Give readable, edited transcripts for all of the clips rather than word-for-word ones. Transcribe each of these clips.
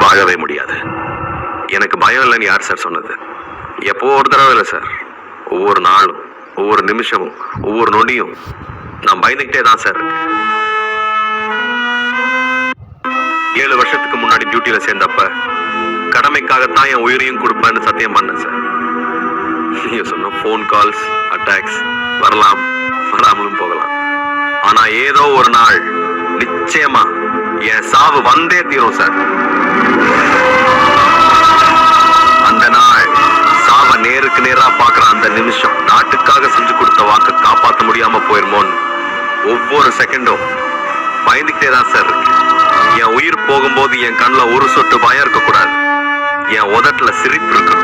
வாழவே முடியாது. எனக்கு பயம் இல்லைன்னு யார் சார் சொன்னது? எப்போ ஒரு தடவை இல்லை சார், ஒவ்வொரு நாளும், ஒவ்வொரு நிமிஷமும், ஒவ்வொரு நொடியும் நான் பயந்துகிட்டே தான் சார் இருக்கேன். 7 வருஷத்துக்கு முன்னாடி டியூட்டியில சேர்ந்தப்ப கடமைக்காகத்தான் என் உயிரையும் கொடுப்பேன்னு சத்தியம் பண்ணேன் சார். நீங்க சொன்ன போன் கால்ஸ், அட்டாக்ஸ் வரலாம், வராமலும் போகலாம். ஆனா ஏதோ ஒரு நாள் நிச்சயமா என் சாவு வந்தே தீரும் சார். அந்த நாள் சாவ நேருக்கு நேரா பாக்குற அந்த நிமிஷம் நாட்டுக்காக செஞ்சு கொடுத்த வாக்க காப்பாற்ற முடியாம போயிருமோன்னு ஒவ்வொரு செகண்டும் பயந்துகிட்டே தான் சார் இருக்கு. என் உயிர் போகும்போது என் கண்ணில் ஒரு சொட்டு பயம் இருக்கக்கூடாது, என் உதட்டுல சிரிப்பு இருக்கணும்.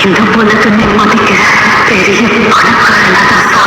இந்த உலகத்தை மதிக்க பெரிய பணக்காரனாதான்